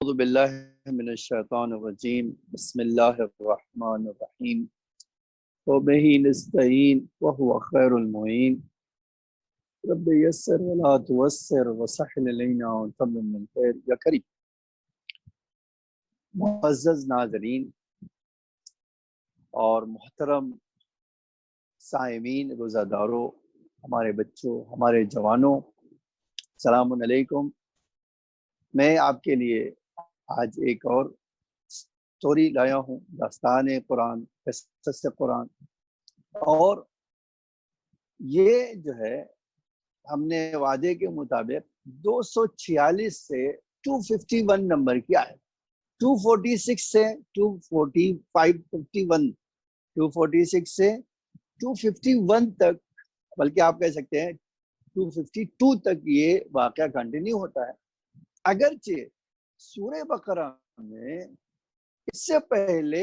اعوذ باللہ من الشیطان الرجیم بسم اللہ الرحمن الرحیم وبہ نستعین وهو خیر المعین رب یسر ولا تعسر وسهل علینا وتمم الخیر یا کریم۔ معزز ناظرین اور محترم سائمین، روزہ داروں، ہمارے بچوں، ہمارے جوانوں، السلام علیکم۔ میں آپ کے لیے آج ایک اور سٹوری لایا ہوں، داستان قرآن، قصص قرآن۔ اور یہ جو ہے ہم نے وعدے کے مطابق 246 سے 251 نمبر کیا ہے، 246 سے 245 246 سے 251 تک، بلکہ آپ کہہ سکتے ہیں 252 تک یہ واقعہ کنٹینیو ہوتا ہے۔ اگرچہ سورہ بقرہ میں اس سے پہلے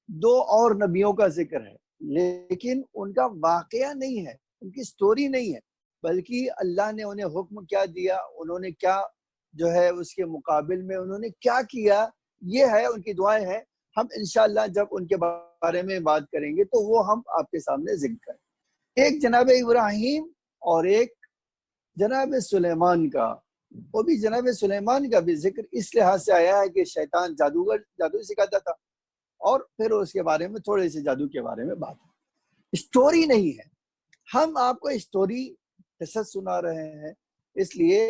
2 اور نبیوں کا ذکر ہے، لیکن ان کا واقعہ نہیں ہے، ان کی سٹوری نہیں ہے، بلکہ اللہ نے انہیں حکم کیا دیا، انہوں نے کیا جو ہے اس کے مقابل میں انہوں نے کیا کیا، یہ ہے ان کی دعائیں ہیں۔ ہم انشاءاللہ جب ان کے بارے میں بات کریں گے تو وہ ہم آپ کے سامنے ذکر کریں۔ ایک جناب ابراہیم اور ایک جناب سلیمان کا، وہ بھی جناب سلیمان کا بھی ذکر اس لحاظ سے آیا ہے کہ شیطان جادو سکھاتا تھا، اور پھر اس کے بارے میں تھوڑے سے جادو کے بارے میں بات ہے، اسٹوری نہیں ہے۔ ہم آپ کو اسٹوری قصص سنا رہے ہیں، اس لیے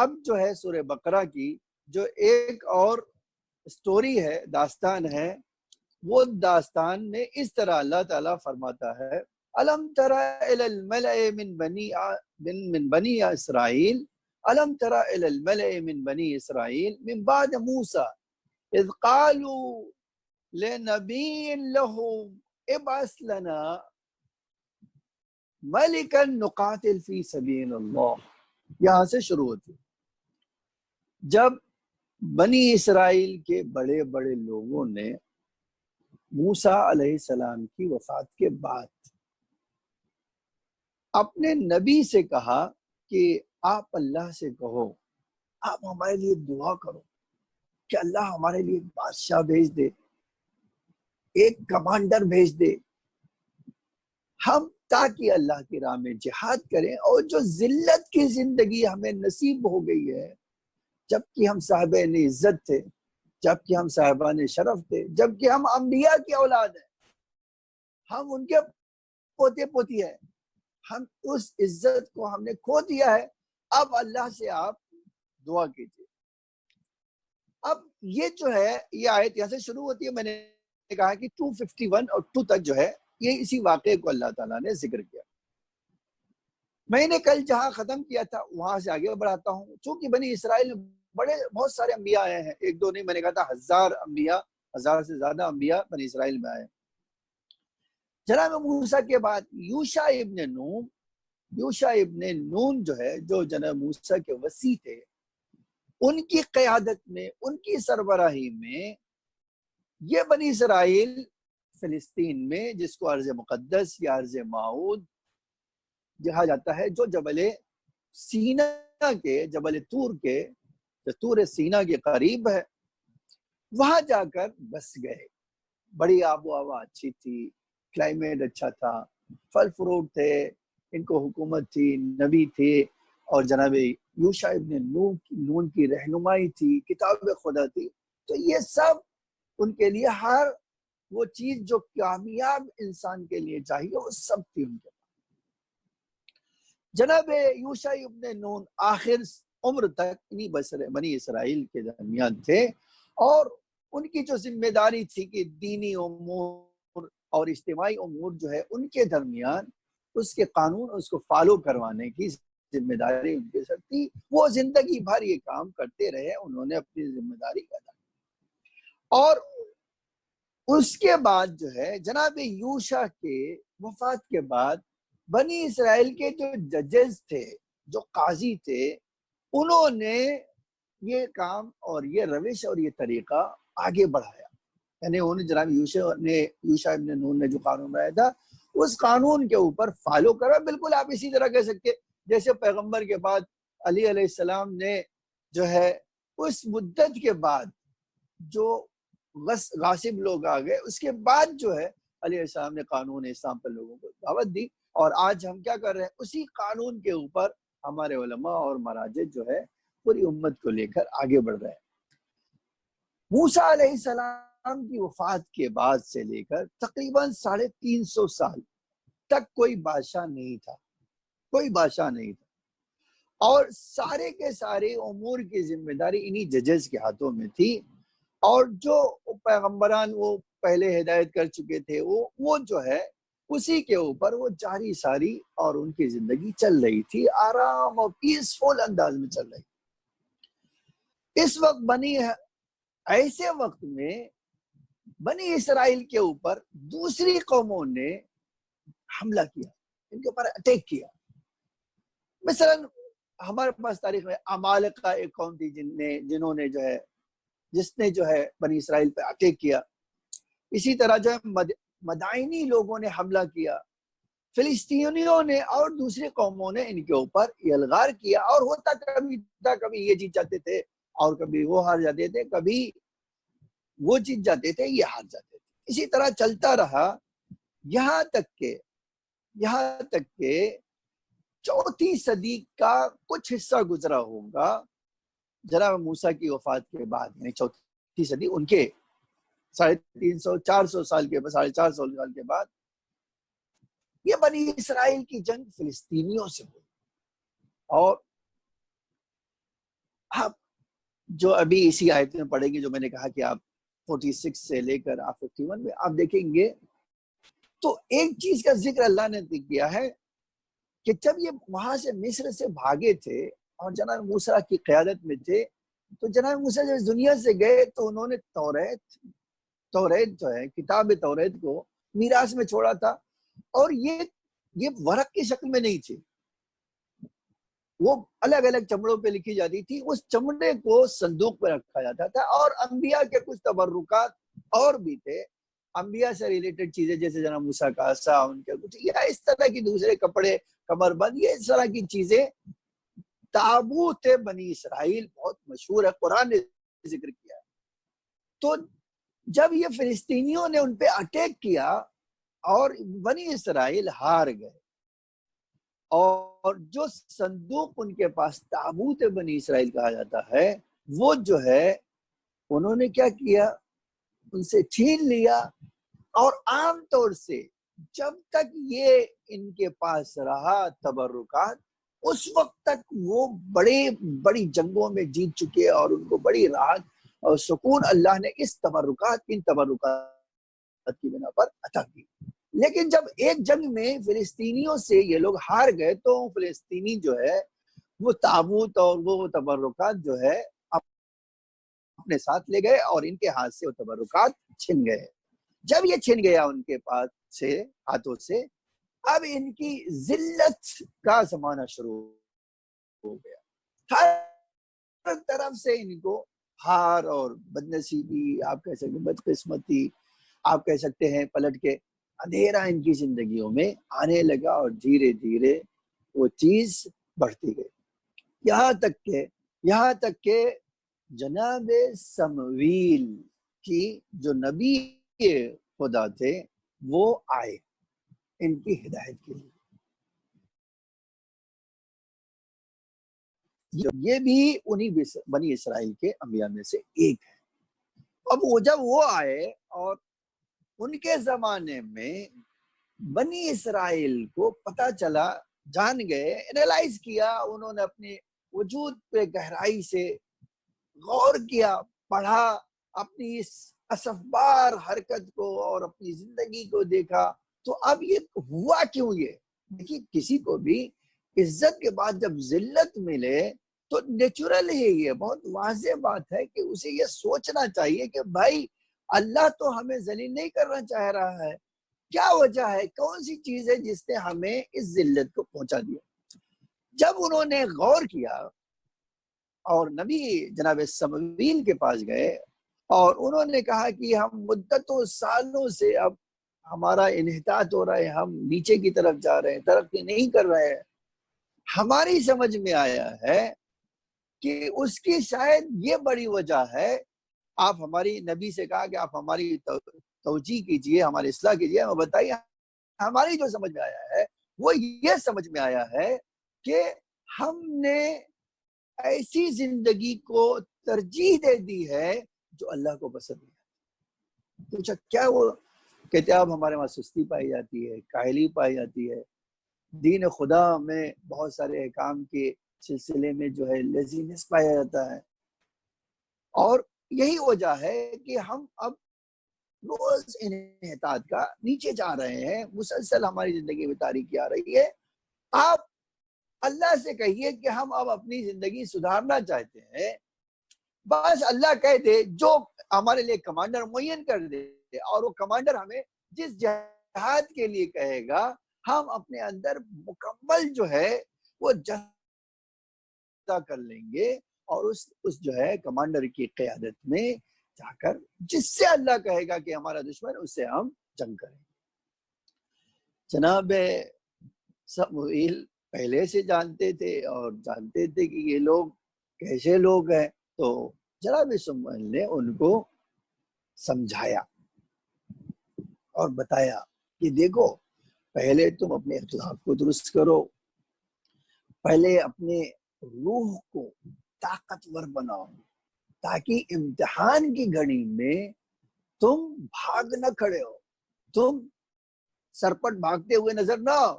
اب جو ہے سورہ بقرہ کی جو ایک اور اسٹوری ہے، داستان ہے، وہ داستان میں اس طرح اللہ تعالیٰ فرماتا ہے، الم تر الی الملأ من بنی اسرائیل، الم تر الی الملأ من بنی اسرائیل من بعد موسیٰ اذ قالوا لنبی له ابعث لنا ملکا نقاتل فی سبیل اللہ۔ یہاں سے شروع ہوتی، جب بنی اسرائیل کے بڑے بڑے لوگوں نے موسیٰ علیہ السلام کی وفات کے بعد اپنے نبی سے کہا کہ آپ اللہ سے کہو، آپ ہمارے لیے دعا کرو کہ اللہ ہمارے لیے بادشاہ بھیج دے، ایک کمانڈر بھیج دے، ہم تاکہ اللہ کی راہ میں جہاد کریں، اور جو ذلت کی زندگی ہمیں نصیب ہو گئی ہے، جبکہ ہم صاحبان عزت تھے، جبکہ ہم صاحبان شرف تھے، جبکہ ہم انبیاء کی اولاد ہیں، ہم ان کے پوتے پوتی ہیں، ہم اس عزت کو ہم نے کھو دیا ہے، اب اللہ سے آپ دعا کیجیے۔ اب یہ جو ہے یہ آیت یہاں سے شروع ہوتی ہے۔ میں نے کہا کہ 251 اور 2 تک جو ہے یہ اسی واقعے کو اللہ تعالیٰ نے ذکر کیا۔ میں نے کل جہاں ختم کیا تھا وہاں سے آگے بڑھاتا ہوں، چونکہ بنی اسرائیل میں بہت سارے انبیاء آئے ہیں، 1-2 نہیں، میں نے کہا تھا 1000 انبیاء، 1000 سے زیادہ انبیاء بنی اسرائیل میں آئے۔ جناب موسیٰ کے بعد یوشع ابن نون جو ہے، جو جناب موسیٰ کے وصی تھے، ان کی قیادت میں، ان کی سربراہی میں یہ بنی اسرائیل فلسطین میں، جس کو ارض مقدس یا ارض موعود کہا جاتا ہے، جو جبل سینا کے، جبل طور کے، جو طور سینا کے قریب ہے، وہاں جا کر بس گئے۔ بڑی آب و ہوا اچھی تھی، کلائمیٹ اچھا تھا، پھل فروٹ تھے، ان کو حکومت تھی، نبی تھے، اور جناب یوشع ابن نون کی رہنمائی تھی، کتاب خدا تھی، تو یہ سب ان کے لیے ہر وہ چیز جو کامیاب انسان کے لیے چاہیے وہ سب تھی ان کے پاس۔ جناب یوشع ابن نون آخر عمر تک انہی بنی اسرائیل کے درمیان تھے، اور ان کی جو ذمہ داری تھی کہ دینی امور اور اجتماعی امور جو ہے ان کے درمیان اس کے قانون اس کو فالو کروانے کی ذمہ داری ان کے ساتھ تھی۔ وہ زندگی بھر یہ کام کرتے رہے، انہوں نے اپنی ذمہ داری ادا کی۔ اور اس کے بعد جو ہے جناب یوشع کے وفات کے بعد بنی اسرائیل کے جو ججز تھے، جو قاضی تھے، انہوں نے یہ کام اور یہ روش اور یہ طریقہ آگے بڑھایا، یعنی انہوں نے جناب یوشع ابن نون نے جو قانون بنایا تھا اس قانون کے اوپر فالو کرا۔ بالکل آپ اسی طرح کہہ سکتے جیسے پیغمبر کے بعد علی علیہ السلام نے جو ہے اس مدت کے بعد جو غاصب لوگ آ گئے، اس کے بعد جو ہے علیہ السلام نے قانون اسلام پر لوگوں کو دعوت دی، اور آج ہم کیا کر رہے ہیں؟ اسی قانون کے اوپر ہمارے علماء اور مراجع جو ہے پوری امت کو لے کر آگے بڑھ رہے ہیں۔ موسیٰ علیہ السلام کی وفات کے بعد سے لے کر تقریباً 350 سال تک کوئی بادشاہ نہیں تھا، کوئی بادشاہ نہیں تھا، اور سارے کے سارے امور کی ذمہ داری انہی ججز کے ہاتھوں میں تھی، اور جو پیغمبران وہ پہلے ہدایت کر چکے تھے وہ جو ہے اسی کے اوپر وہ جاری ساری اور ان کی زندگی چل رہی تھی، آرام اور پیسفل انداز میں چل رہی۔ اس وقت ایسے وقت میں بنی اسرائیل کے اوپر دوسری قوموں نے حملہ کیا، ان کے اوپر اٹیک کیا۔ مثلا ہمارے پاس تاریخ میں عمالقہ ایک قوم تھی جس نے جو ہے بنی اسرائیل پہ اٹیک کیا۔ اسی طرح جو ہے مدائنی لوگوں نے حملہ کیا، فلسطینیوں نے اور دوسری قوموں نے ان کے اوپر الغار کیا، اور ہوتا کبھی یہ جیت جاتے تھے اور کبھی وہ ہار جاتے تھے، کبھی وہ جیت جاتے تھے یہ ہار جاتے تھے، اسی طرح چلتا رہا یہاں تک کہ 4تھی صدی کا کچھ حصہ گزرا ہوگا جناب موسیٰ کی وفات کے بعد، یعنی 4تھی صدی ان کے 350-400 سال کے بعد، 450 سال کے بعد یہ بنی اسرائیل کی جنگ فلسطینیوں سے ہوئی۔ اور آپ جو ابھی اسی آیت میں پڑھیں گے، جو میں نے کہا کہ آپ 46 سے لے کر 51 میں آپ دیکھیں گے، تو ایک چیز کا ذکر اللہ نے کیا ہے کہ جب یہ وہاں سے مصر سے بھاگے تھے اور جناب موسیٰ کی قیادت میں تھے، تو جناب موسیٰ جب دنیا سے گئے تو انہوں نے توریت جو ہے کتاب توریت کو میراث میں چھوڑا تھا، اور یہ ورق کی شکل میں نہیں تھی، وہ الگ الگ چمڑوں پہ لکھی جاتی تھی، اس چمڑے کو صندوق پہ رکھا جاتا تھا، اور انبیاء کے کچھ تبرکات اور بھی تھے، انبیاء سے ریلیٹڈ چیزیں، جیسے جناب موسیٰ کا عصا، ان کے کچھ یا اس طرح کی دوسرے کپڑے، کمر بند، یہ اس طرح کی چیزیں۔ تابوت بنی اسرائیل بہت مشہور ہے، قرآن نے ذکر کیا ہے۔ تو جب یہ فلسطینیوں نے ان پہ اٹیک کیا اور بنی اسرائیل ہار گئے، اور جو صندوق ان کے پاس تابوت بنی اسرائیل کہا جاتا ہے، وہ جو ہے انہوں نے کیا کیا، ان سے چھین لیا، اور عام طور سے جب تک یہ ان کے پاس رہا تبرکات، اس وقت تک وہ بڑی جنگوں میں جیت چکے، اور ان کو بڑی راحت اور سکون اللہ نے ان تبرکات کی بنا پر عطا کی۔ لیکن جب ایک جنگ میں فلسطینیوں سے یہ لوگ ہار گئے، تو فلسطینی جو ہے وہ تابوت اور وہ تبرکات جو ہے اپنے ساتھ لے گئے، اور ان کے ہاتھ سے وہ تبرکات چھن گئے۔ جب یہ چھن گیا ان کے ہاتھوں سے، اب ان کی ذلت کا زمانہ شروع ہو گیا، ہر طرف سے ان کو ہار اور بدنصیبی، آپ کہہ سکتے ہیں بدقسمتی، آپ کہہ سکتے ہیں پلٹ کے اندھیرا ان کی زندگیوں میں آنے لگا، اور دھیرے دھیرے وہ چیز بڑھتی گئی، یہاں تک کہ جناب سمویل کی جو نبی خدا تھے وہ آئے ان کی ہدایت کے لیے۔ یہ بھی انہی بنی اسرائیل کے انبیاء میں سے ایک ہے۔ اب جب وہ آئے اور ان کے زمانے میں بنی اسرائیل کو پتہ چلا، جان گئے، انالائز کیا، انہوں نے اپنے وجود پہ گہرائی سے غور کیا، پڑھا، اپنی اس اسفبار حرکت کو اور اپنی زندگی کو دیکھا، تو اب یہ ہوا کیوں؟ یہ دیکھیے، کسی کو بھی عزت کے بعد جب ذلت ملے تو نیچرل ہی یہ بہت واضح بات ہے کہ اسے یہ سوچنا چاہیے کہ بھائی اللہ تو ہمیں ذلیل نہیں کرنا چاہ رہا ہے، کیا وجہ ہے، کون سی چیز ہے جس نے ہمیں اس ذلت کو پہنچا دیا۔ جب انہوں نے غور کیا اور نبی جناب سمویل کے پاس گئے، اور انہوں نے کہا کہ ہم مدتوں سالوں سے اب ہمارا انحطاط ہو رہا ہے، ہم نیچے کی طرف جا رہے ہیں، ترقی نہیں کر رہے ہیں، ہماری سمجھ میں آیا ہے کہ اس کی شاید یہ بڑی وجہ ہے. آپ ہماری نبی سے کہا کہ آپ ہماری توجیہ کیجئے، ہماری اصلاح کیجئے، ہمیں بتائیے. ہماری جو سمجھ میں آیا ہے وہ یہ سمجھ میں آیا ہے کہ ہم نے ایسی زندگی کو ترجیح دے دی ہے جو اللہ کو پسند ہے. پوچھا کیا؟ وہ کہتے اب ہمارے وہاں سستی پائی جاتی ہے، کاہلی پائی جاتی ہے، دین خدا میں بہت سارے احکام کے سلسلے میں جو ہے لیزینس پایا جاتا ہے. اور یہی وجہ ہے کہ ہم اب روز انحطاط کا نیچے جا رہے ہیں، مسلسل ہماری زندگی میں تاریکی آ رہی ہے. آپ اللہ سے کہیے کہ ہم اب اپنی زندگی سدھارنا چاہتے ہیں، بس اللہ کہہ دے جو ہمارے لیے کمانڈر معین کر دے، اور وہ کمانڈر ہمیں جس جہاد کے لیے کہے گا ہم اپنے اندر مکمل جو ہے وہ جہاد کر لیں گے، اور اس جو ہے کمانڈر کی قیادت میں جا کر جس سے اللہ کہے گا کہ ہمارا دشمن، اس سے ہم جنگ کریں. جناب سموئیل پہلے سے جانتے تھے اور جانتے تھے کہ یہ لوگ کیسے لوگ ہیں، تو جناب سموئیل نے ان کو سمجھایا اور بتایا کہ دیکھو پہلے تم اپنے اخلاق کو درست کرو، پہلے اپنے روح کو طاقتور بناؤ، تاکہ امتحان کی گھڑی میں تم بھاگ نہ کھڑے ہو، تم سرپٹ بھاگتے ہوئے نظر نہ آؤ،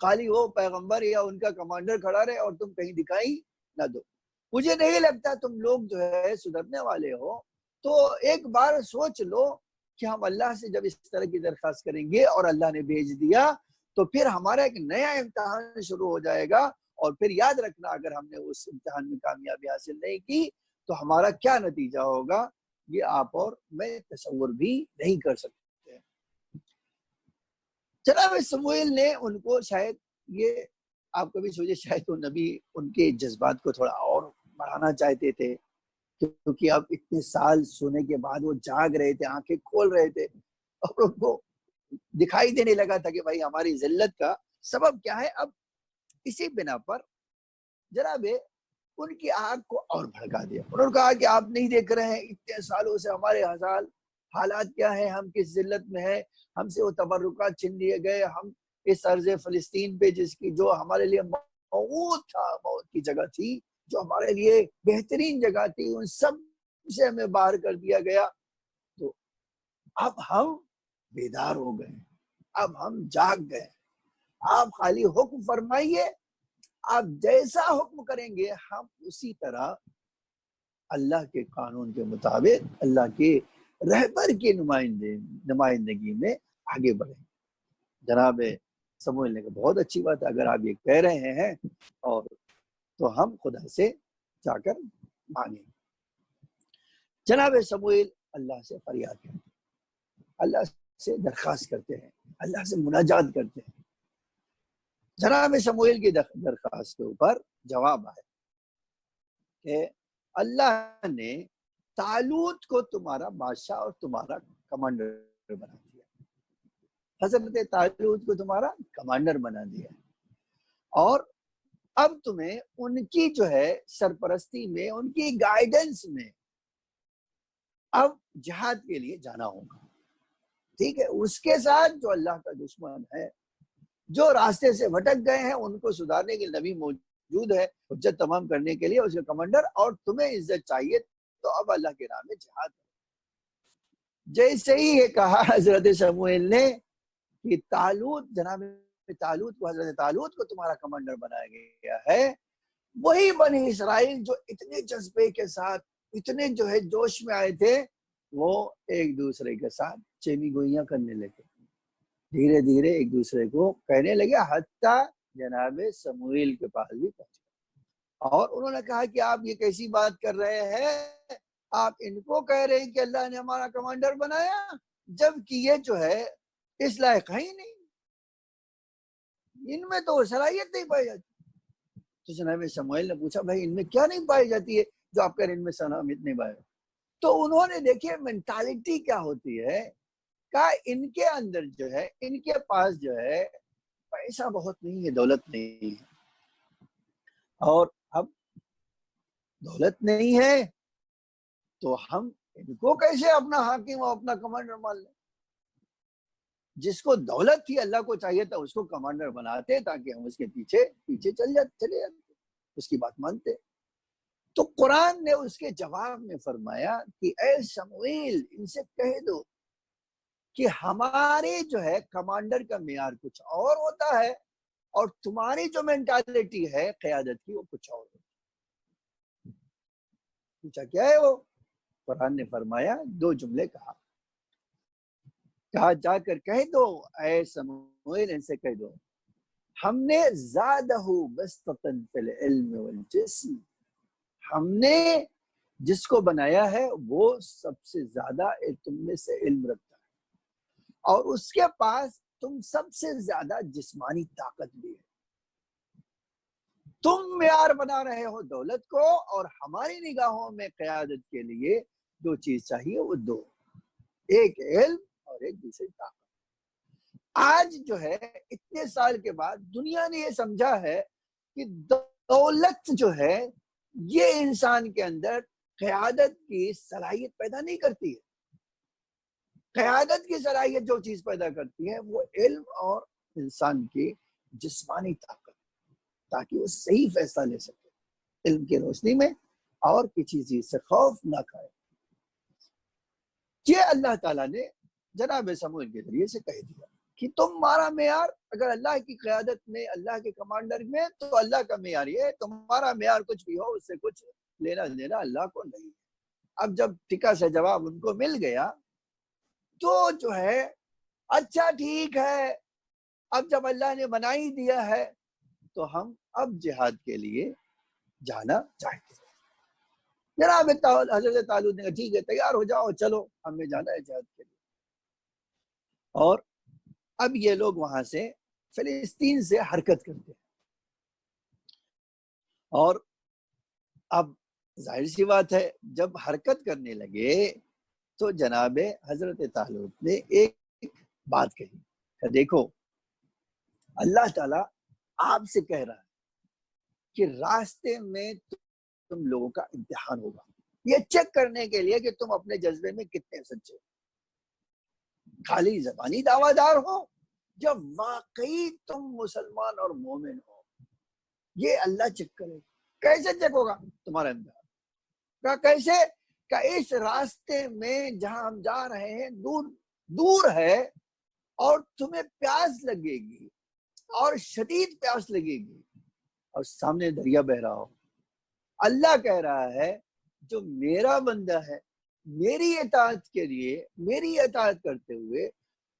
خالی وہ پیغمبر یا ان کا کمانڈر کھڑا رہے اور تم کہیں دکھائی نہ دو. مجھے نہیں لگتا تم لوگ جو ہے سدھرنے والے ہو. تو ایک بار سوچ لو کہ ہم اللہ سے جب اس طرح کی درخواست کریں گے اور اللہ نے بھیج دیا تو پھر ہمارا ایک نیا امتحان شروع ہو جائے گا، اور پھر یاد رکھنا اگر ہم نے اس امتحان میں کامیابی حاصل نہیں کی تو ہمارا کیا نتیجہ ہوگا، یہ آپ اور میں تصور بھی نہیں کر سکتے. جناب سموئیل نے ان کو شاید یہ آپ کبھی سوچے شاید وہ نبی ان کے جذبات کو تھوڑا اور بڑھانا چاہتے تھے، کیونکہ اب اتنے سال سونے کے بعد وہ جاگ رہے تھے، آنکھیں کھول رہے تھے، اور ان کو دکھائی دینے لگا تھا کہ بھائی ہماری ذلت کا سبب کیا ہے. اب اسی بنا پر جناب ان کی آگ کو اور بھڑکا دیا. انہوں نے کہا کہ آپ نہیں دیکھ رہے ہیں اتنے سالوں سے ہمارے حالات کیا ہیں، ہم کس ذلت میں ہیں، ہم سے وہ تبرکات چھین لیے گئے، ہم اس ارض فلسطین پہ جس کی جو ہمارے لیے موت تھا، موت کی جگہ تھی، جو ہمارے لیے بہترین جگہ تھی، ان سب سے ہمیں باہر کر دیا گیا. تو اب ہم بیدار ہو گئے، اب ہم جاگ گئے، آپ خالی حکم فرمائیے، آپ جیسا حکم کریں گے ہم اسی طرح اللہ کے قانون کے مطابق اللہ کے رہبر کی نمائندگی میں آگے بڑھیں. جناب سموئیل نے کہا بہت اچھی بات ہے، اگر آپ یہ کہہ رہے ہیں اور تو ہم خدا سے جا کر مانگیں. جناب سموئیل اللہ سے فریاد کرتے ہیں، اللہ سے درخواست کرتے ہیں، اللہ سے مناجات کرتے ہیں. جناب سموئیل کی درخواست کے اوپر جواب آیا کہ اللہ نے طالوت کو تمہارا بادشاہ اور تمہارا کمانڈر بنا دیا. حضرت طالوت کو تمہارا کمانڈر بنا دیا، اور اب تمہیں ان کی جو ہے سرپرستی میں، ان کی گائیڈنس میں اب جہاد کے لیے جانا ہوگا. ٹھیک ہے، اس کے ساتھ جو اللہ کا دشمن ہے، جو راستے سے بھٹک گئے ہیں، ان کو سدھارنے کے نبی موجود ہے حجت تمام کرنے کے لیے، اس کے کمانڈر، اور تمہیں عزت چاہیے تو اب اللہ کے راہ میں جہاد. جیسے ہی یہ کہا حضرت سموئیل نے کہ طالوت، جناب طالوت کو، حضرت طالوت کو تمہارا کمانڈر بنایا گیا ہے، وہی بنی اسرائیل جو اتنے جذبے کے ساتھ، اتنے جو ہے جوش میں آئے تھے، وہ ایک دوسرے کے ساتھ چینی گوئیاں کرنے لگے، دھیرے دھیرے ایک دوسرے کو کہنے لگے، حتیٰ جناب سموئیل کے پاس بھی پہنچے. اور انہوں نے کہا کہ آپ یہ کیسی بات کر رہے ہیں، آپ ان کو کہہ رہے ہیں کہ اللہ نے ہمارا کمانڈر بنایا، جبکہ یہ جو ہے اس لائق ہے ہی نہیں، ان میں تو صلاحیت نہیں پائی جاتی. تو جناب سموئیل نے پوچھا بھائی ان میں کیا نہیں پائی جاتی ہے جو آپ کہہ رہے ہیں ان میں صلاحیت نہیں پائی؟ تو انہوں نے دیکھیے مینٹالٹی کیا ہوتی ہے، کہا ان کے اندر جو ہے، ان کے پاس جو ہے پیسہ بہت نہیں ہے، دولت نہیں ہے، اور اب دولت نہیں ہے تو ہم ان کو کیسے اپنا حاکم اور اپنا کمانڈر مان لیں؟ جس کو دولت تھی اللہ کو چاہیے تھا اس کو کمانڈر بناتے تاکہ ہم اس کے پیچھے پیچھے چلے جاتے اس کی بات مانتے۔ تو قرآن نے اس کے جواب میں فرمایا کہ اے شموئیل ان سے کہہ دو کہ ہمارے جو ہے کمانڈر کا معیار کچھ اور ہوتا ہے اور تمہاری جو مینٹالٹی ہے قیادت کی وہ کچھ اور ہوتی ہے۔ پوچھا کیا ہے وہ؟ قرآن نے فرمایا 2 جملے کہا جا کر کہہ دو اے سموئیل ان سے کہہ دو ہم نے زادہ بسطۃ فی العلم والجسم، ہم نے جس کو بنایا ہے وہ سب سے زیادہ تم میں سے علم رکھتا ہے اور اس کے پاس تم سب سے زیادہ جسمانی طاقت بھی ہے۔ تم معیار بنا رہے ہو دولت کو اور ہماری نگاہوں میں قیادت کے لیے 2 چیز چاہیے، وہ 2، ایک علم اور ایک دوسری طاقت۔ آج جو ہے اتنے سال کے بعد دنیا نے یہ سمجھا ہے کہ دولت جو ہے یہ انسان کے اندر قیادت کی صلاحیت پیدا نہیں کرتی ہے۔ قیادت کی صلاحیت جو چیز پیدا کرتی ہے وہ علم اور انسان کی جسمانی طاقت، تاکہ وہ صحیح فیصلہ لے سکے علم کی روشنی میں اور کسی چیز سے خوف نہ کھائے۔ یہ اللہ تعالیٰ نے جناب سموئیل کے ذریعے سے کہہ دیا کہ تمہارا معیار اگر اللہ کی قیادت میں اللہ کے کمانڈر میں تو اللہ کا معیار یہ ہے، تمہارا معیار کچھ بھی ہو اس سے کچھ لینا دینا اللہ کو نہیں۔ اب جب ٹکا سے جواب ان کو مل گیا تو جو ہے اچھا ٹھیک ہے، اب جب اللہ نے بنا ہی دیا ہے تو ہم اب جہاد کے لیے جانا چاہتے ہیں۔ جناب حضرت طالوت نے کہا ٹھیک ہے تیار ہو جاؤ چلو ہمیں جانا ہے جہاد کے لیے۔ اور اب یہ لوگ وہاں سے فلسطین سے حرکت کرتے ہیں اور اب ظاہر سی بات ہے جب حرکت کرنے لگے تو جناب حضرت طالوت نے ایک بات کہی کہ دیکھو اللہ تعالیٰ آپ سے کہہ رہا ہے کہ راستے میں تم لوگوں کا امتحان ہوگا، یہ چیک کرنے کے لیے کہ تم اپنے جذبے میں کتنے سچے ہو، خالی زبانی دعویٰ دار ہو جب واقعی تم مسلمان اور مومن ہو، یہ اللہ چیک کرے۔ کیسے چیک ہوگا تمہارا امتحان؟ کہا کیسے؟ کہ اس راستے میں جہاں ہم جا رہے ہیں دور ہے اور تمہیں پیاس لگے گی اور شدید پیاس لگے گی اور سامنے دریا بہ رہا ہو، اللہ کہہ رہا ہے جو میرا بندہ ہے میری اطاعت کے لیے میری اطاعت کرتے ہوئے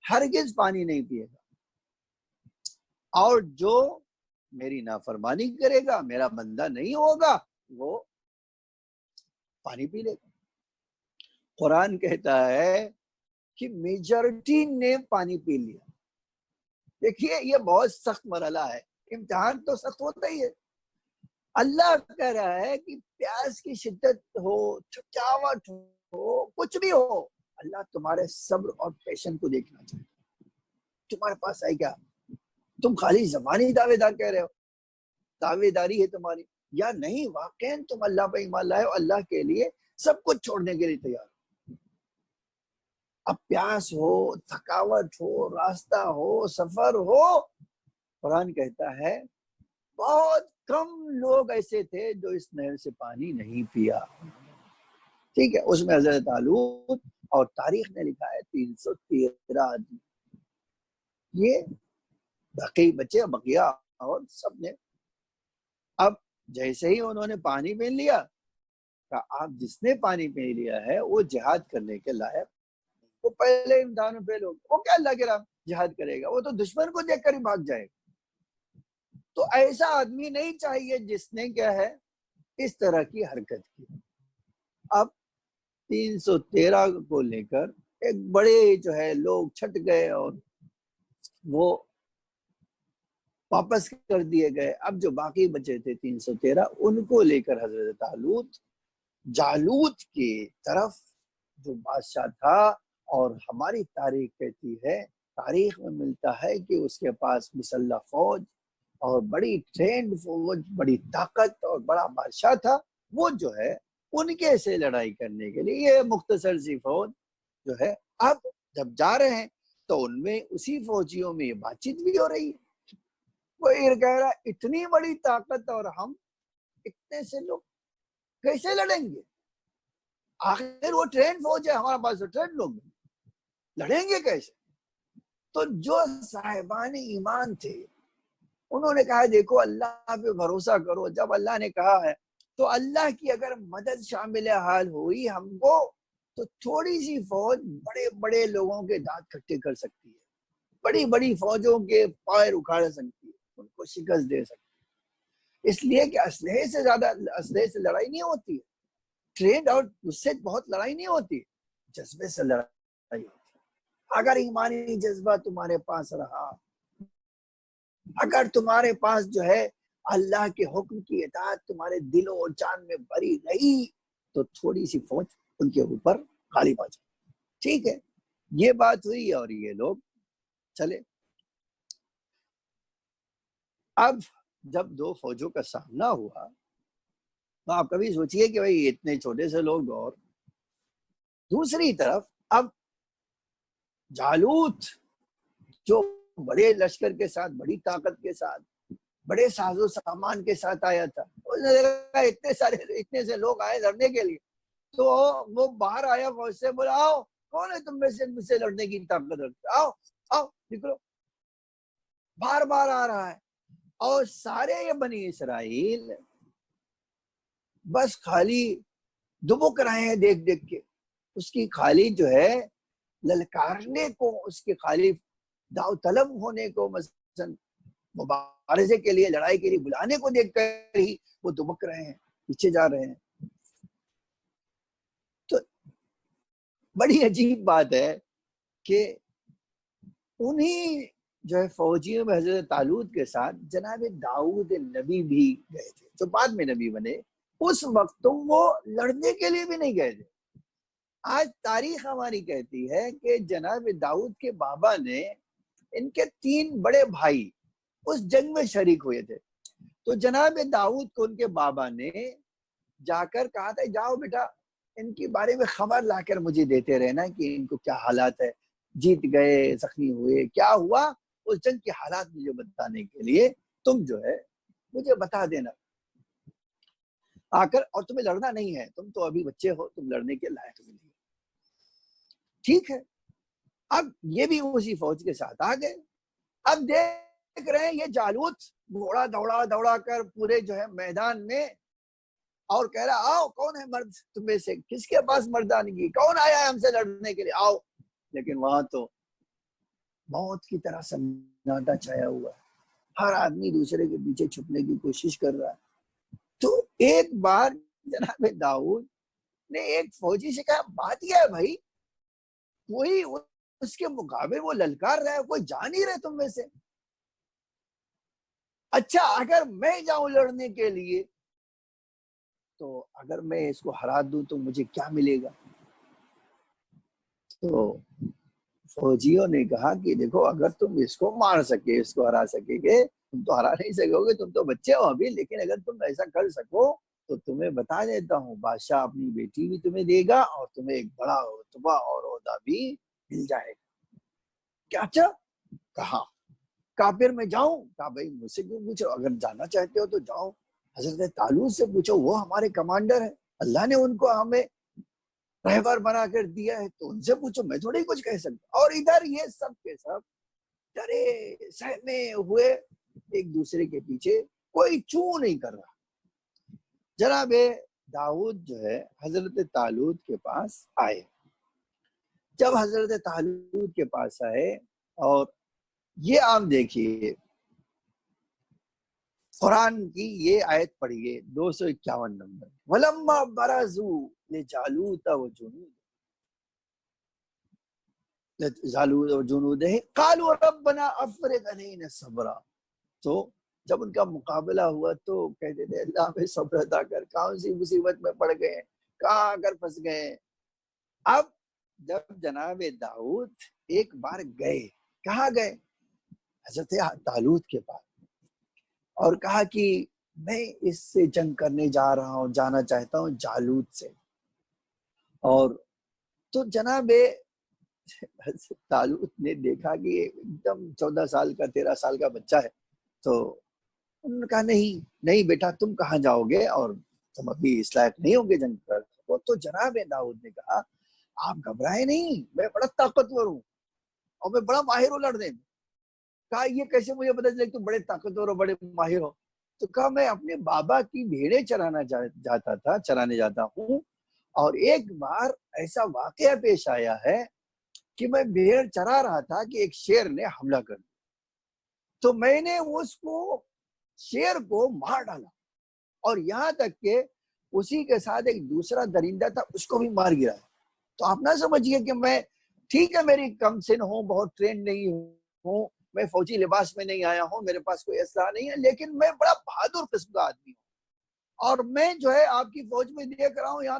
ہرگز پانی نہیں پیے گا، اور جو میری نافرمانی کرے گا میرا بندہ نہیں ہوگا وہ پانی پی لے گا۔ قرآن کہتا ہے کہ میجورٹی نے پانی پی لیا۔ دیکھیے یہ بہت سخت مرحلہ ہے، امتحان تو سخت ہوتا ہی ہے۔ اللہ کہہ رہا ہے کہ پیاس کی شدت ہو، تھکاوٹ ہو، کچھ بھی ہو، اللہ تمہارے صبر اور پیشن کو دیکھنا چاہتا ہے۔ تمہارے پاس ہے کیا؟ تم خالی زبانی دعوے دار کہہ رہے ہو، دعوے داری ہے تمہاری، یا نہیں واقعا تم اللہ پہ ایمان لائے ہو، اللہ کے لیے سب کچھ چھوڑنے کے لیے تیار ہو۔ اب پیاس ہو، تھکاوٹ ہو، راستہ ہو، سفر ہو، قرآن کہتا ہے بہت کم لوگ ایسے تھے جو اس نہر سے پانی نہیں پیا۔ ٹھیک ہے، اس میں حضرت طالوت اور تاریخ نے لکھا ہے 313 آدمی، یہ باقی بچے بقیہ اور سب نے۔ اب جیسے ہی انہوں نے پانی پی لیا کہ آپ جس نے پانی پی لیا ہے وہ جہاد کرنے کے لائق، وہ پہلے امتحان میں فیل ہوگا، وہ کیا اللہ کے راہ جہاد کرے گا؟ وہ تو دشمن کو دیکھ کر ہی بھاگ جائے گا۔ تو ایسا آدمی نہیں چاہیے جس نے کیا ہے اس طرح کی حرکت کی۔ اب 313 کو لے کر ایک بڑے جو ہے لوگ چھٹ گئے اور وہ واپس کر دیے گئے۔ اب جو باقی بچے تھے 313 ان کو لے کر حضرت طالوت جالوت کی طرف جو بادشاہ تھا، اور ہماری تاریخ کہتی ہے، تاریخ میں ملتا ہے کہ اس کے پاس مسلح فوج اور بڑی ٹرینڈ فوج، بڑی طاقت اور بڑا بادشاہ تھا، وہ جو ہے ان کے سے لڑائی کرنے کے لیے یہ مختصر سی فوج جو ہے اب جب جا رہے ہیں تو ان میں اسی فوجیوں میں یہ بات چیت بھی ہو رہی ہے. وہ یہ کہہ رہا اتنی بڑی طاقت اور ہم اتنے سے لوگ کیسے لڑیں گے؟ آخر وہ ٹرین فوج ہے ہمارے پاس، ٹرین لوگ لڑیں گے کیسے؟ تو جو صاحبان ایمان تھے انہوں نے کہا دیکھو اللہ پہ بھروسہ کرو، جب اللہ نے کہا ہے تو اللہ کی اگر مدد شامل حال ہوئی ہم کو تو تھوڑی سی فوج بڑے بڑے لوگوں کے دانت کھٹے کر سکتی ہے، بڑی بڑی فوجوں کے پیر اکھاڑ سکتی ہے، ان کو شکست دے سکتی ہے. اس لیے کہ اسلحے سے زیادہ اسلحے سے لڑائی نہیں ہوتی ہے، ٹرینڈ اور اس سے بہت لڑائی نہیں ہوتی، جذبے سے لڑائی ہوتی ہے. اگر ایمانی جذبہ تمہارے پاس رہا، اگر تمہارے پاس جو ہے اللہ کے حکم کی اطاعت تمہارے دلوں اور جان میں بھری رہی تو تھوڑی سی فوج ان کے اوپر غالب آ جائے. ٹھیک ہے، یہ بات ہوئی اور یہ لوگ چلے. اب جب دو فوجوں کا سامنا ہوا تو آپ کبھی سوچئے کہ بھائی اتنے چھوٹے سے لوگ، اور دوسری طرف اب جالوت جو بڑے لشکر کے ساتھ، بڑی طاقت کے ساتھ، بڑے ساز و سامان کے ساتھ آیا تھا، اس نے دیکھا اتنے سے لوگ آئے لڑنے کے لیے تو وہ باہر آیا فوج سے، بولا آؤ کون ہے تم میں سے مجھ سے لڑنے کی طاقت رکھتے، آؤ آؤ نکلو. بار بار آ رہا ہے اور سارے یہ بنی اسرائیل بس خالی دبک رہے ہیں دیکھ دیکھ کے اس کی خالی جو ہے للکارنے کو، اس کے خالی داؤ طلب ہونے کو، مثلا مبارزے کے لیے، لڑائی کے لیے بلانے کو دیکھ کر ہی وہ دبک رہے ہیں، پیچھے جا رہے ہیں. تو بڑی عجیب بات ہے کہ انہی جو ہے فوجیوں میں حضرت طالوت کے ساتھ جناب داؤد نبی بھی گئے تھے جو بعد میں نبی بنے. اس وقت وہ لڑنے کے لیے بھی نہیں گئے تھے. آج تاریخ ہماری کہتی ہے کہ جناب داؤد کے بابا نے، ان کے 3 بڑے بھائی اس جنگ میں شریک ہوئے تھے، تو جناب داؤد کو ان کے بابا نے جا کر کہا تھا جاؤ بیٹا ان کے بارے میں خبر لا کر مجھے دیتے رہنا کہ ان کو کیا حالات ہے، جیت گئے، زخمی ہوئے، کیا ہوا، اس جنگ کے حالات مجھے بتانے کے لیے تم جو ہے مجھے بتا دینا آ کر. اور تمہیں لڑنا نہیں ہے، تم تو ابھی بچے ہو، تم لڑنے کے لائق نہیں. ٹھیک ہے، اب یہ بھی اسی فوج کے ساتھ آ گئے. اب دیکھ رہے ہیں یہ جالوت گھوڑا دوڑا دوڑا کر پورے جو ہے میدان میں، اور کہہ رہا آؤ کون ہے مرد تم میں سے، کس کے پاس مردانگی، کون آیا ہے ہم سے لڑنے کے لیے، آؤ. لیکن وہاں تو موت کی طرح سناٹا چھایا ہوا ہے، ہر آدمی دوسرے کے پیچھے چھپنے کی کوشش کر رہا ہے. تو ایک بار جناب داؤد نے ایک فوجی سے کہا بات یہ ہے بھائی کوئی اس کے مقابلے وہ للکار رہا ہے، کوئی جان ہی رہے تم میں سے، اچھا اگر میں جاؤں لڑنے کے لیے تو اگر میں اس کو ہرا دوں تو مجھے کیا ملے گا؟ تو فوجیوں نے کہا کہ دیکھو اگر تم اس کو مار سکے، اس کو ہرا سکے گے، تم تو ہرا نہیں سکو گے، تم تو بچے ہو ابھی، لیکن اگر تم ایسا کر سکو تو تمہیں بتا دیتا ہوں بادشاہ اپنی بیٹی بھی تمہیں دے گا اور تمہیں ایک بڑا رتبہ اور عہدہ بھی مل جائے گا. کیا اچھا؟ کہا پھر میں جاؤں؟ کہا بھائی مجھ سے کیوں پوچھو، اگر جانا چاہتے ہو تو جاؤ، حضرت طالوت سے پوچھو، وہ ہمارے کمانڈر ہیں، اللہ نے ان کو ہمیں رہبر بنا کر دیا ہے، تو ان سے پوچھو، میں تھوڑی کچھ کہہ سکتا. اور ادھر یہ سب کے سب ڈرے سہمے ہوئے ایک دوسرے کے پیچھے، کوئی چوں نہیں کر رہا. جناب داؤد جو ہے حضرت طالوت کے پاس آئے. جب حضرت طالوت کے پاس آئے اور یہ آپ دیکھیے قرآن کی یہ آیت پڑھیے 251 نمبر، وَلَمَّا بَرَزُوا لِجَالُوتَ وَجُنُودِهِ قَالُوا رَبَّنَا أَفْرِغْ عَلَيْنَا صَبْرًا. تو جب ان کا مقابلہ ہوا تو کہتے تھے اللہ ہمیں صبر عطا کر، کون سی مصیبت میں پڑ گئے، کہاں آ کر پھنس گئے. اب جب جناب داؤد ایک بار گئے، کہاں گئے؟ حضرت طالوت کے پاس، اور کہا کہ میں اس سے جنگ کرنے جانا چاہتا ہوں جالوت سے. اور تو جناب طالوت نے دیکھا کہ ایک دم 14 سال کا 13 سال کا بچہ ہے. تو انہوں نے کہا نہیں بیٹا تم کہاں جاؤ گے اور تم ابھی اس لائق نہیں ہوں گے جنگ پر. تو جناب داؤد نے کہا آپ گھبرائے نہیں, میں بڑا طاقتور ہوں اور میں بڑا ماہر ہوں لڑنے میں. کہا یہ کیسے مجھے پتا چلے تم بڑے طاقتور ہو بڑے ماہر ہو. تو کہا میں اپنے بابا کی بھیڑیں چرانے جاتا ہوں, اور ایک بار ایسا واقعہ پیش آیا ہے کہ میں بھیڑ چرا رہا تھا کہ ایک شیر نے حملہ کر دیا, تو میں نے اس کو شیر کو مار ڈالا, اور یہاں تک کہ اسی کے ساتھ ایک دوسرا درندہ تھا اس کو بھی مار گرا. تو آپ نہ سمجھیے کہ میں ٹھیک ہے میری کم سن ہوں, بہت ٹرین نہیں ہوں, میں فوجی لباس میں نہیں آیا ہوں, میرے پاس کوئی اسلحہ نہیں ہے, لیکن میں بڑا بہادر قسم کا آدمی ہوں, اور میں جو ہے آپ کی فوج میں دیکھ رہا ہوں یہاں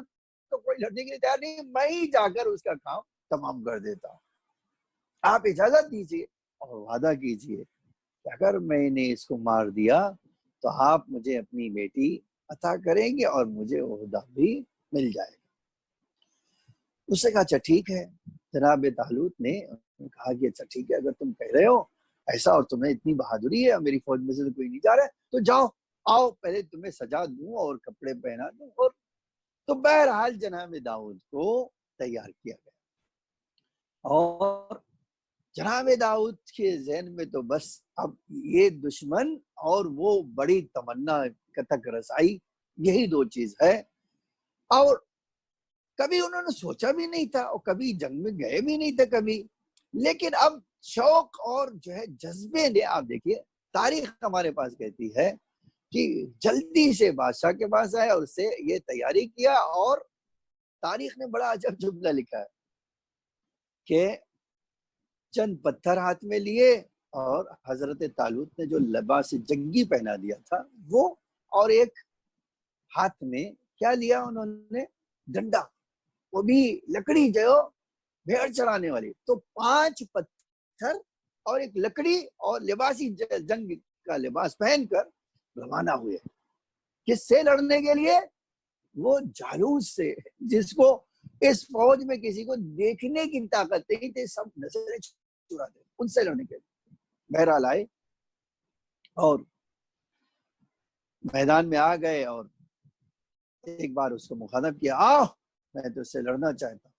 تو کوئی لڑنے کے لیے تیار نہیں, میں ہی جا کر اس کا کام تمام کر دیتا ہوں. آپ اجازت دیجیے اور وعدہ کیجیے کہ اگر میں نے اس کو مار دیا تو آپ مجھے اپنی بیٹی عطا کریں گے اور مجھے عہدہ بھی مل جائے گا. اس سے کہا اچھا ٹھیک ہے. جناب طالوت نے کہا کہ اچھا ٹھیک ہے, اگر تم کہہ رہے ہو ایسا اور تمہیں اتنی بہادری ہے اور میری فوج میں سے تو کوئی نہیں جا رہا ہے, تو جاؤ آؤ پہلے تمہیں سجا دوں اور کپڑے پہنا دوں. اور تو بہرحال جناب داؤد کو تیار کیا گیا, اور جناب داؤد کے ذہن میں تو بس اب یہ دشمن اور وہ بڑی تمنا تک رسائی یہی دو چیز ہے. اور کبھی انہوں نے سوچا بھی نہیں تھا اور کبھی جنگ میں گئے بھی نہیں تھے کبھی, لیکن اب شوق اور جو ہے جذبے نے, آپ دیکھیے تاریخ ہمارے پاس کہتی ہے کہ جلدی سے بادشاہ کے پاس آئے اور اس سے یہ تیاری کیا. اور تاریخ نے بڑا عجب جملہ لکھا ہے کہ چند پتھر ہاتھ میں لیے اور حضرت طالوت نے جو لباس جنگی پہنا دیا تھا وہ, اور ایک ہاتھ میں کیا لیا انہوں نے, ڈنڈا, وہ بھی لکڑی جو بھیڑ چرانے والی. تو 5 پتھر اور ایک لکڑی اور لباسی جنگ کا لباس پہن کر روانہ ہوئے. کس سے لڑنے کے لیے؟ وہ جالوت سے, جس کو اس فوج میں کسی کو دیکھنے کی طاقت نہیں تھی, سب نظریں چرا دے, ان سے لڑنے کے لیے. بہرحال آئے اور میدان میں آ گئے اور ایک بار اس کو مخاطب کیا, میں تو اس سے لڑنا چاہتا ہوں,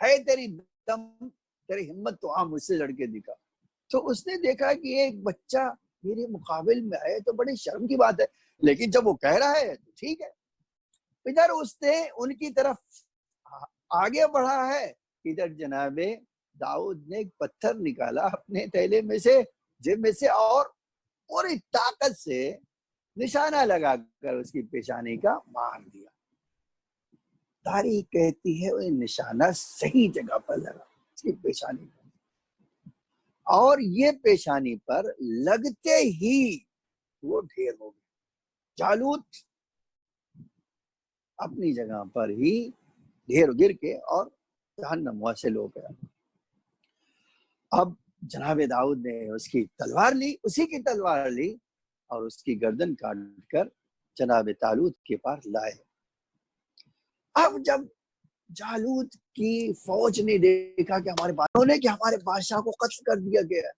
ہے تیری دم تیری ہمت تو مجھ سے لڑ کے دکھا. تو اس نے دیکھا کہ ایک بچہ میرے مقابل میں آئے تو بڑی شرم کی بات ہے, لیکن جب وہ کہہ رہا ہے تو ٹھیک ہے. ادھر اس نے ان کی طرف آگے بڑھا ہے, ادھر جناب داؤد نے ایک پتھر نکالا اپنے تھیلے میں سے, جیب میں سے, اور پوری طاقت سے نشانہ لگا کر اس کی پیشانی کا مار دیا. تاریخ کہتی ہے وہ نشانہ صحیح جگہ پر لگا, اس کی پیشانی پر, اور یہ پیشانی پر لگتے ہی وہ ڈھیر ہو گیا. جالوت اپنی جگہ پر ہی ڈھیر گر کے اور جہنم واصل ہو گیا. اب جناب داؤد نے اس کی تلوار لی, اسی کی تلوار لی اور اس کی گردن کاٹ کر جناب طالوت کے پاس لائے. اب جب جالوت کی فوج نے دیکھا کہ ہمارے بادشاہ کو قتل کر دیا گیا,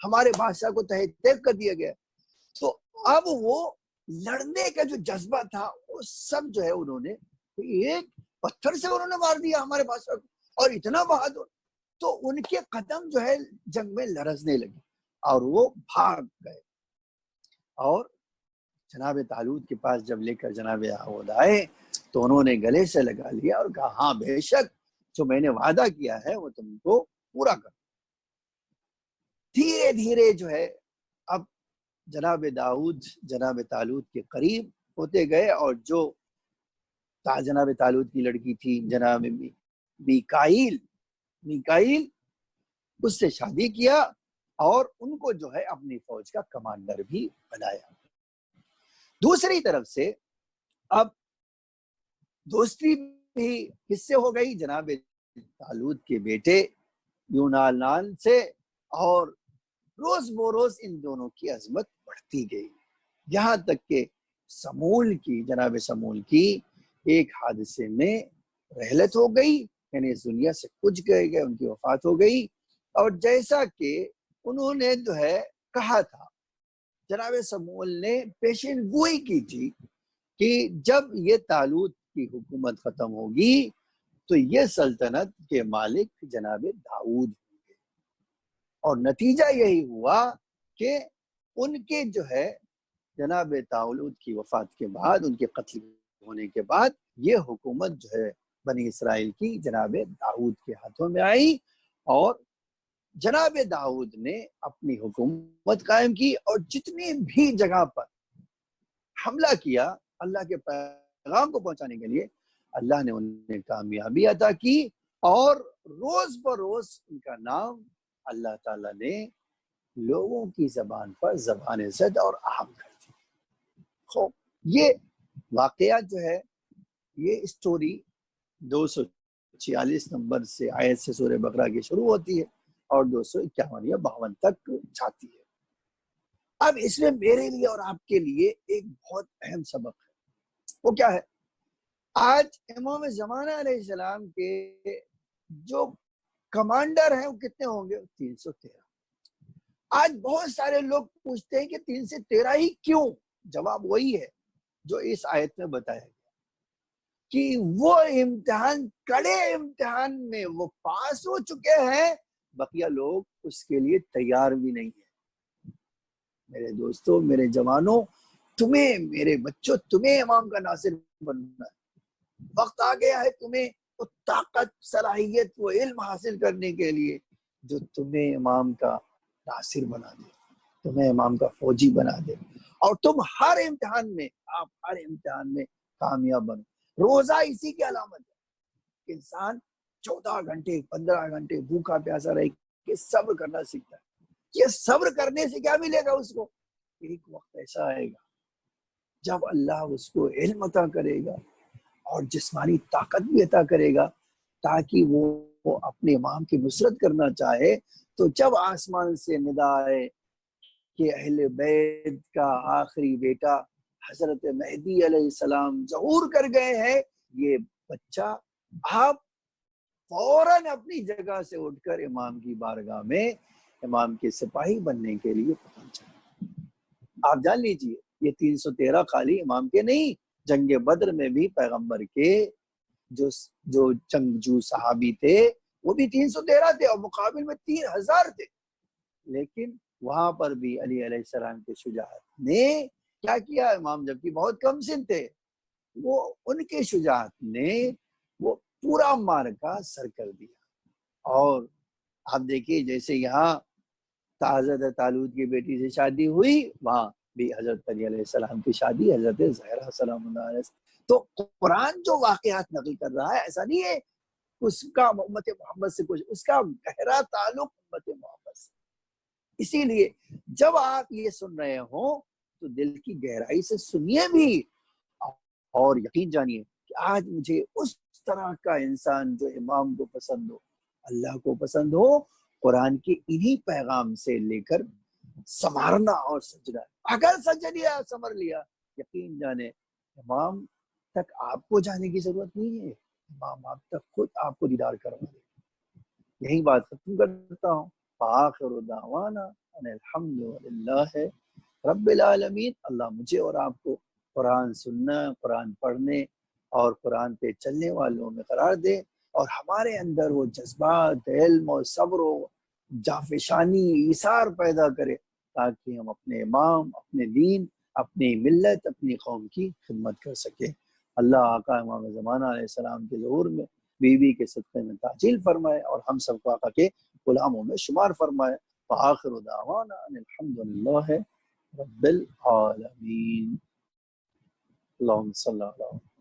ہمارے بادشاہ کو تہہ تیگ کر دیا گیا, تو اب وہ لڑنے کا جو جذبہ تھا وہ سب جو ہے انہوں نے ایک پتھر سے انہوں نے مار دیا ہمارے بادشاہ کو, اور اتنا بہادر. تو ان کے قدم جو ہے جنگ میں لرزنے لگے اور وہ بھاگ گئے. اور جناب طالوت کے پاس جب لے کر جناب داؤد آئے تو انہوں نے گلے سے لگا لیا اور کہا ہاں بے شک جو میں نے وعدہ کیا ہے وہ تم کو پورا کر. دھیرے دھیرے جو ہے اب جناب داؤد جناب طالوت کے قریب ہوتے گئے, اور جو جناب طالوت کی لڑکی تھی جناب میکائیل, اس سے شادی کیا اور ان کو جو ہے اپنی فوج کا کمانڈر بھی بنایا. دوسری طرف سے اب دوستی بھی کس سے ہو گئی, جناب طالوت کے بیٹے یونانان سے, اور روز بروز ان دونوں کی عظمت بڑھتی گئی. یہاں تک کہ سمول کی، جناب سمول کی ایک حادثے میں رحلت ہو گئی، یعنی اس دنیا سے کچھ گئے، ان کی وفات ہو گئی۔ اور جیسا کہ انہوں نے جو ہے کہا تھا، جناب سمول نے پیشین گوئی کی تھی کہ جب یہ طالوت کی حکومت ختم ہوگی تو یہ سلطنت کے مالک جناب داؤد ہوں گے، اور نتیجہ یہی ہوا کہ ان کے جو ہے جناب طالوت کی وفات کے بعد، ان کے قتل ہونے کے بعد، یہ حکومت جو ہے بنی اسرائیل کی جناب داؤد کے ہاتھوں میں آئی، اور جناب داؤد نے اپنی حکومت قائم کی، اور جتنی بھی جگہ پر حملہ کیا اللہ کے پیغام کو پہنچانے کے لیے، اللہ نے انہیں کامیابی عطا کی، اور روز بروز ان کا نام اللہ تعالیٰ نے لوگوں کی زبان پر زبان زد اور عام کر دی۔ خوب یہ واقعہ جو ہے، یہ سٹوری 246 نمبر سے آیت سے سورہ بقرہ کی شروع ہوتی ہے اور 251 یا 52 تک جاتی ہے۔ اب اس میں میرے لیے اور آپ کے لیے ایک بہت اہم سبق ہے، وہ کیا ہے؟ آج امام زمانہ علیہ السلام کے جو کمانڈر ہیں وہ کتنے ہوں گے؟ 313۔ آج بہت سارے لوگ پوچھتے ہیں کہ 313 ہی کیوں؟ جواب وہی ہے جو اس آیت میں بتایا گیا کہ وہ امتحان، کڑے امتحان میں وہ پاس ہو چکے ہیں، بقیہ لوگ اس کے لیے تیار بھی نہیں ہیں۔ میرے دوستوں، میرے جوانوں، تمہیں، میرے بچوں، تمہیں امام کا ناصر بننا ہے۔ وقت آ گیا ہے تمہیں وہ طاقت، صلاحیت، وہ علم حاصل کرنے کے لیے جو تمہیں امام کا ناصر بنا دے، تمہیں امام کا فوجی بنا دے، اور تم ہر امتحان میں، آپ ہر امتحان میں کامیاب بنو۔ روزہ اسی کی علامت ہے۔ انسان 14 گھنٹے 15 گھنٹے بھوکا پیاسا رہ کے صبر کرنا سیکھتا ہے۔ یہ صبر کرنے سے کیا ملے گا اس کو؟ ایک وقت ایسا آئے گا جب اللہ اس کو علم عطا کرے گا اور جسمانی طاقت بھی عطا کرے گا، تاکہ وہ اپنے امام کی نصرت کرنا چاہے، تو جب آسمان سے ندا آئے کہ اہل بیت کا آخری بیٹا حضرت مہدی علیہ السلام ظہور کر گئے ہیں، یہ بچہ، آپ فوراً اپنی جگہ سے اٹھ کر امام کی بارگاہ میں امام کے سپاہی بننے کے لیے پہنچا۔ آپ جان لیجئے یہ 313 خالی امام کے نہیں، جنگ بدر میں بھی پیغمبر کے جو جنگجو صحابی تھے وہ بھی 313 تھے، اور مقابل میں 3000 تھے، لیکن وہاں پر بھی علی علیہ السلام کے شجاعت نے کیا کیا؟ امام جبکہ بہت کم سن تھے، وہ ان کے شجاعت نے وہ پورا مارکا سر کر دیا۔ اور آپ دیکھیے جیسے یہاں حضرت طالوت کی بیٹی سے شادی ہوئی، وہاں بھی حضرت علی علیہ السلام کی شادی حضرت زہرا سلام اللہ علیہ۔ تو قرآن جو واقعات نقل کر رہا ہے، ایسا نہیں ہے اس کا امت محمد سے کچھ، اس کا گہرا تعلق امت محمد سے۔ اسی لیے جب آپ یہ سن رہے ہوں تو دل کی گہرائی سے سنیے بھی، اور یقین جانیے کہ آج مجھے اس طرح کا انسان جو امام کو پسند ہو، اللہ کو پسند ہو، قرآن کے انہی پیغام سے لے کر سنوارنا اور سجنا۔ اگر سج لیا، سمر لیا، یقین جانے امام تک آپ کو جانے کی ضرورت نہیں ہے، امام آپ تک خود آپ کو دیدار کروا دے۔ یہی بات ختم کرتا ہوں۔ فآخر دعوانا ان الحمد للہ رب العالمین۔ اللہ مجھے اور آپ کو قرآن سننا، قرآن پڑھنے اور قرآن پہ چلنے والوں میں قرار دے، اور ہمارے اندر وہ جذبات، علم اور صبر و جافشانی، ایثار پیدا کرے، تاکہ ہم اپنے امام، اپنے دین، اپنی ملت، اپنی قوم کی خدمت کر سکیں۔ اللہ آقا امام زمانہ علیہ السلام کے ظہور میں بیوی کے صدقے میں تعجیل فرمائے، اور ہم سب کو آقا کے غلاموں میں شمار فرمائے۔ فآخر دعوانا ان الحمد للہ رب العالمین۔ اللہم صلی اللہ علیہ وسلم۔